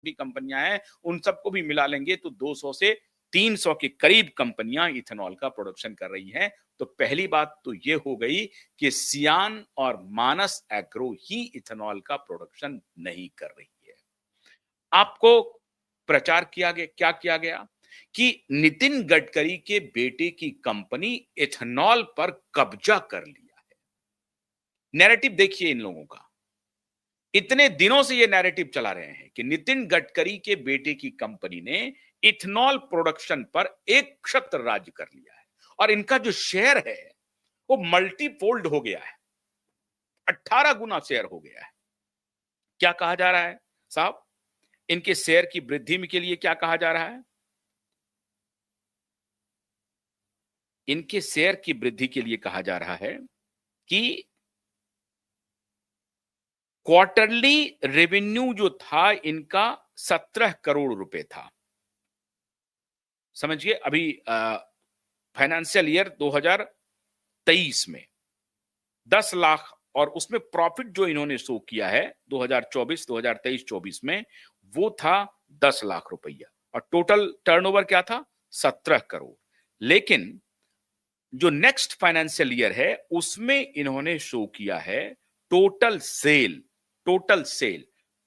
भी कंपनियां हैं, उन सबको भी मिला लेंगे तो 200 से 300 के करीब कंपनियां इथेनॉल का प्रोडक्शन कर रही हैं। तो पहली बात तो ये हो गई कि सियान और मानस एग्रो ही इथेनॉल का प्रोडक्शन नहीं कर रही है। आपको प्रचार किया गया, क्या किया गया कि नितिन गडकरी के बेटे की कंपनी इथेनॉल पर कब्जा कर लिया है। नैरेटिव देखिए इन लोगों का, इतने दिनों से ये नैरेटिव चला रहे हैं कि नितिन गडकरी के बेटे की कंपनी ने इथेनॉल प्रोडक्शन पर एक छत्र राज्य कर लिया है और इनका जो शेयर है वो मल्टीफोल्ड हो गया है, 18 गुना शेयर हो गया है। क्या कहा जा रहा है साहब, इनके शेयर की वृद्धि के लिए क्या कहा जा रहा है? इनके शेयर की वृद्धि के लिए कहा जा रहा है कि क्वार्टरली रेवेन्यू जो था इनका 17 करोड़ रुपए था। समझिए अभी फाइनेंशियल ईयर 2023 में 10 लाख, और उसमें प्रॉफिट जो इन्होंने शो किया है 2024 2023 24 में वो था 10 लाख रुपया और टोटल टर्नओवर क्या था 17 करोड़। लेकिन जो नेक्स्ट फाइनेंशियल ईयर है उसमें इन्होंने शो किया है टोटल सेल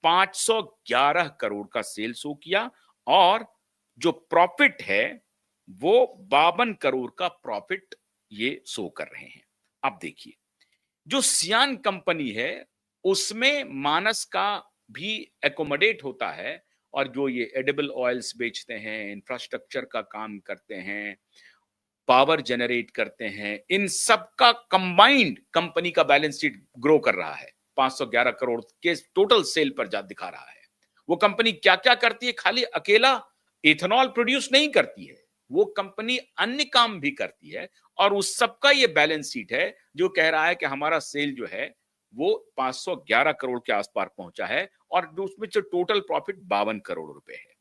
511 करोड़ का सेल शो किया और जो प्रॉफिट है वो 52 करोड़ का प्रॉफिट ये शो कर रहे हैं। अब देखिए जो सियान कंपनी है उसमें मानस का भी एकोमोडेट होता है और जो ये एडिबल ऑयल्स बेचते हैं, इंफ्रास्ट्रक्चर का काम करते हैं, पावर जनरेट करते हैं, इन सब का कंबाइंड कंपनी का बैलेंस शीट ग्रो कर रहा है। 511 करोड़ के टोटल सेल पर जा दिखा रहा है। वो कंपनी क्या क्या करती है, खाली अकेला इथेनॉल प्रोड्यूस नहीं करती है, वो कंपनी अन्य काम भी करती है और उस सबका ये बैलेंस शीट है जो कह रहा है कि हमारा सेल जो है वो 511 करोड़ के आसपास पहुंचा है और उसमें जो टोटल प्रॉफिट 52 करोड़ रुपए है।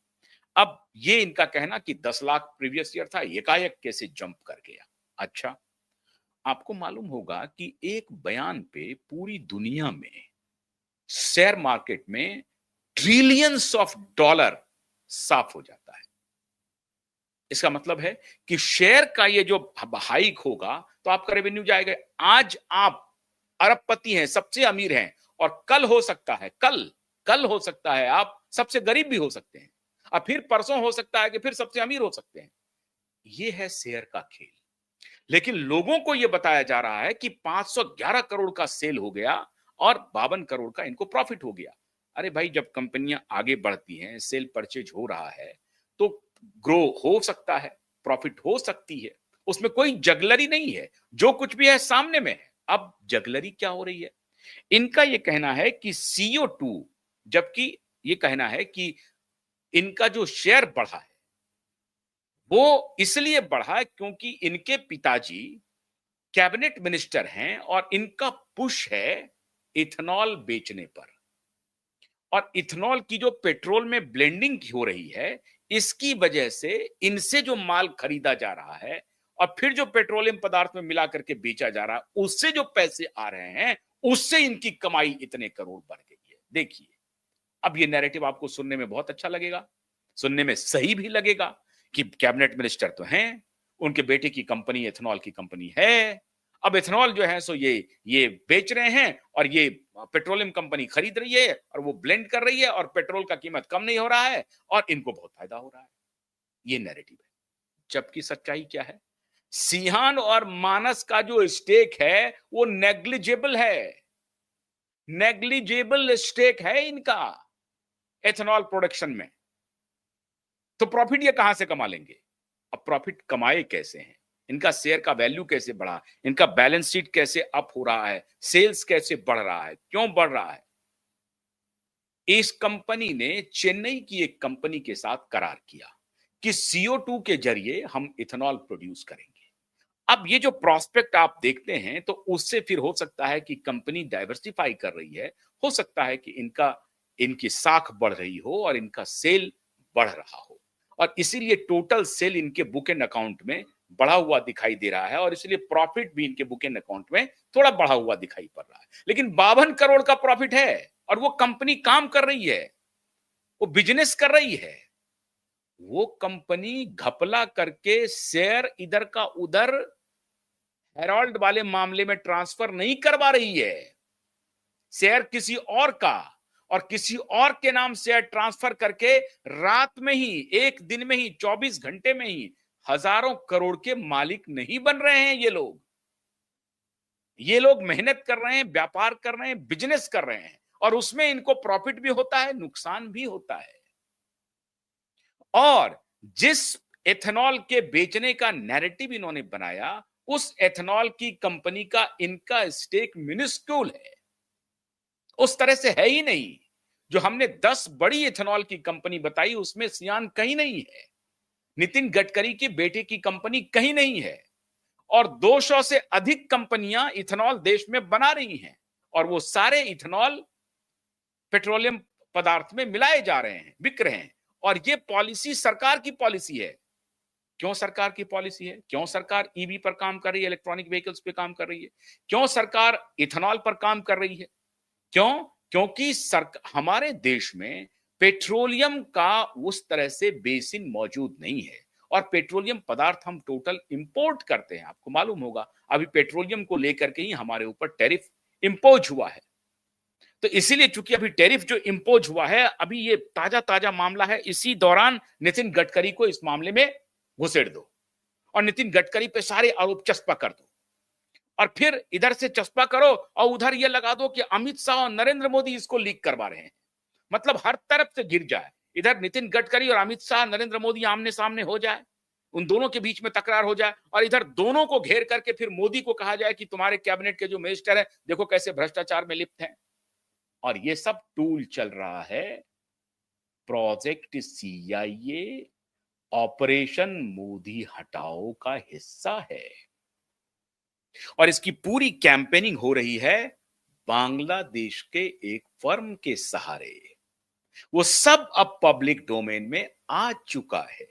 अब ये इनका कहना कि 10 लाख प्रीवियस ईयर था, एकाएक कैसे जंप कर गया। अच्छा, आपको मालूम होगा कि एक बयान पे पूरी दुनिया में शेयर मार्केट में ट्रिलियंस ऑफ डॉलर साफ हो जाता है। इसका मतलब है कि शेयर का ये जो हाइक होगा तो आपका रेवेन्यू जाएगा। आज आप अरबपति हैं, सबसे अमीर हैं और कल हो सकता है, कल हो सकता है आप सबसे गरीब भी हो सकते हैं और फिर परसों हो सकता है कि फिर सबसे अमीर हो सकते हैं। ये है शेयर का खेल। लेकिन लोगों को यह बताया जा रहा है कि 511 करोड़ का सेल हो गया और 52 करोड़ का इनको प्रॉफिट हो गया। अरे भाई, जब कंपनियां आगे बढ़ती हैं, सेल परचेज हो रहा है तो ग्रो हो सकता है, प्रॉफिट हो सकती है, उसमें कोई जगलरी नहीं है। जो कुछ भी है सामने में है। अब जगलरी क्या हो रही है? इनका यह कहना है कि CO2, जबकि यह कहना है कि इनका जो शेयर बढ़ा है वो इसलिए बढ़ा है क्योंकि इनके पिताजी कैबिनेट मिनिस्टर हैं और इनका पुश है इथेनॉल बेचने पर। और इथेनॉल की जो पेट्रोल में ब्लेंडिंग हो रही है इसकी वजह से इनसे जो माल खरीदा जा रहा है और फिर जो पेट्रोलियम पदार्थ में मिला करके बेचा जा रहा है उससे जो पैसे आ रहे हैं उससे इनकी कमाई इतने करोड़ बढ़ गई है। देखिए, अब ये नैरेटिव आपको सुनने में बहुत अच्छा लगेगा, सुनने में सही भी लगेगा कि कैबिनेट मिनिस्टर तो हैं, उनके बेटे की कंपनी इथेनॉल की कंपनी है। अब इथेनॉल जो है सो ये बेच रहे हैं और ये पेट्रोलियम कंपनी खरीद रही है और वो ब्लेंड कर रही है और पेट्रोल का कीमत कम नहीं हो रहा है और इनको बहुत फायदा हो रहा है। ये नैरेटिव है। जबकि सच्चाई क्या है? सियान और मानस का जो स्टेक है वो नेग्लिजिबल है, नेग्लिजिबल स्टेक है इनका एथेनॉल प्रोडक्शन में। तो प्रॉफिट ये कहां से कमा लेंगे? अब प्रॉफिट कमाए कैसे हैं? इनका शेयर का वैल्यू कैसे बढ़ा, इनका बैलेंस शीट कैसे अप हो रहा है, सेल्स कैसे बढ़ रहा है, क्यों बढ़ रहा है? इस कंपनी ने चेन्नई की एक कंपनी के साथ करार किया कि CO2 के जरिए हम इथेनॉल प्रोड्यूस करेंगे। अब ये जो प्रोस्पेक्ट आप देखते हैं तो उससे फिर हो सकता है कि कंपनी डाइवर्सिफाई कर रही है, हो सकता है कि इनकी साख बढ़ रही हो और इनका सेल बढ़ रहा हो और इसीलिए टोटल सेल इनके बुक एंड अकाउंट में बढ़ा हुआ दिखाई दे रहा है और इसलिए प्रॉफिट भी इनके बुक एंड अकाउंट में थोड़ा बढ़ा हुआ दिखाई पड़ रहा है। लेकिन 52 करोड़ का प्रॉफिट है और वो कंपनी काम कर रही है। वो बिजनेस कर रही है। वो कंपनी घपला करके शेयर इधर का उधर हेराल्ड वाले मामले में ट्रांसफर नहीं करवा रही है। शेयर किसी और का और किसी और के नाम शेयर ट्रांसफर करके रात में ही, एक दिन में ही, 24 घंटे में ही हजारों करोड़ के मालिक नहीं बन रहे हैं ये लोग। ये लोग मेहनत कर रहे हैं, व्यापार कर रहे हैं, बिजनेस कर रहे हैं, और उसमें इनको प्रॉफिट भी होता है, नुकसान भी होता है। और जिस एथेनॉल के बेचने का नैरेटिव इन्होंने बनाया, उस एथेनॉल की कंपनी का इनका स्टेक मिनिस्क्यूल है, उस तरह से है ही नहीं। जो हमने 10 बड़ी एथेनॉल की कंपनी बताई, उसमें सियान कहीं नहीं है, नितिन गडकरी के बेटे की कंपनी कहीं नहीं है, और 200 से अधिक कंपनियां इथेनॉल देश में बना रही हैं, और वो सारे इथेनॉल पेट्रोलियम पदार्थ में मिलाए जा रहे हैं, बिक रहे हैं। और ये पॉलिसी सरकार की पॉलिसी है। क्यों सरकार की पॉलिसी है? क्यों सरकार ईवी पर काम कर रही है, इलेक्ट्रॉनिक व्हीकल्स पे काम कर रही है? क्यों सरकार इथेनॉल पर काम कर रही है? क्यों? क्योंकि हमारे देश में पेट्रोलियम का उस तरह से बेसिन मौजूद नहीं है, और पेट्रोलियम पदार्थ हम टोटल इंपोर्ट करते हैं। आपको मालूम होगा, अभी पेट्रोलियम को लेकर के ही हमारे ऊपर टैरिफ इंपोज हुआ है। तो इसीलिए चूंकि अभी टैरिफ जो इंपोज हुआ है, अभी ये ताजा ताजा मामला है, इसी दौरान नितिन गडकरी को इस मामले में घुसेड़ दो और नितिन गडकरी पे सारे आरोप चस्पा कर दो, और फिर इधर से चस्पा करो और उधर ये लगा दो कि अमित शाह और नरेंद्र मोदी इसको लीक करवा रहे हैं। मतलब हर तरफ से गिर जाए, इधर नितिन गडकरी और अमित शाह, नरेंद्र मोदी आमने सामने हो जाए, उन दोनों के बीच में तकरार हो जाए, और इधर दोनों को घेर करके फिर मोदी को कहा जाए कि तुम्हारे कैबिनेट के जो मिनिस्टर है, देखो कैसे भ्रष्टाचार में लिप्त हैं। और ये सब टूल चल रहा है प्रोजेक्ट सीआईए, ऑपरेशन मोदी हटाओ का हिस्सा है, और इसकी पूरी कैंपेनिंग हो रही है बांग्लादेश के एक फर्म के सहारे। वो सब अब पब्लिक डोमेन में आ चुका है।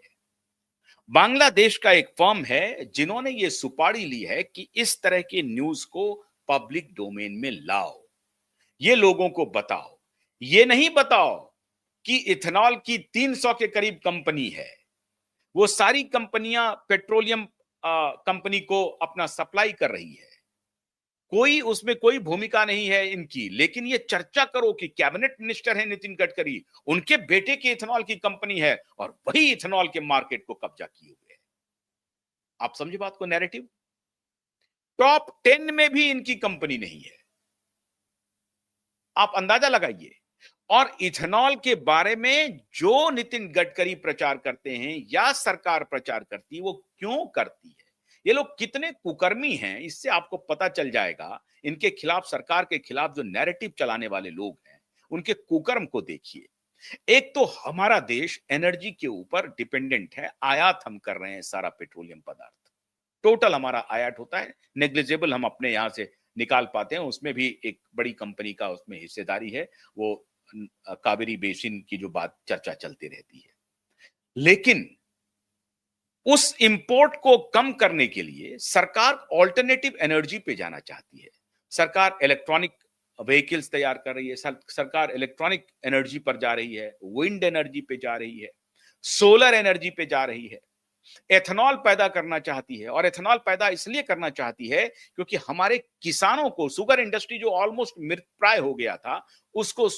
बांग्लादेश का एक फर्म है जिन्होंने ये सुपारी ली है कि इस तरह के न्यूज को पब्लिक डोमेन में लाओ, ये लोगों को बताओ। ये नहीं बताओ कि इथेनॉल की 300 के करीब कंपनी है, वो सारी कंपनियां पेट्रोलियम कंपनी को अपना सप्लाई कर रही है, कोई उसमें कोई भूमिका नहीं है इनकी। लेकिन ये चर्चा करो कि कैबिनेट मिनिस्टर है नितिन गडकरी, उनके बेटे की इथेनॉल की कंपनी है, और वही इथेनॉल के मार्केट को कब्जा किए हुए है। आप समझे बात को? नैरेटिव टॉप 10 में भी इनकी कंपनी नहीं है, आप अंदाजा लगाइए। और इथेनॉल के बारे में जो नितिन गडकरी प्रचार करते हैं या सरकार प्रचार करती है, वो क्यों करती है, ये लोग कितने कुकर्मी हैं, इससे आपको पता चल जाएगा। इनके खिलाफ, सरकार के खिलाफ जो नैरेटिव चलाने वाले लोग हैं, उनके कुकर्म को देखिए। एक तो हमारा देश एनर्जी के ऊपर डिपेंडेंट है, आयात हम कर रहे हैं सारा पेट्रोलियम पदार्थ, टोटल हमारा आयात होता है, नेग्लिजिबल हम अपने यहां से निकाल पाते हैं, उसमें भी एक बड़ी कंपनी का उसमें हिस्सेदारी है, वो कावेरी बेसिन की जो बात चर्चा चलती रहती है। लेकिन उस इंपोर्ट को कम करने के लिए सरकार ऑल्टरनेटिव एनर्जी पे जाना चाहती है। सरकार इलेक्ट्रॉनिक व्हीकल्स तैयार कर रही है, सरकार इलेक्ट्रॉनिक एनर्जी पर जा रही है, विंड एनर्जी पे जा रही है, सोलर एनर्जी पे जा रही है, एथेनॉल पैदा करना चाहती है। और एथेनॉल पैदा इसलिए करना चाहती है क्योंकि हमारे किसानों को, शुगर इंडस्ट्री जो ऑलमोस्ट मृतप्राय हो गया था, उसको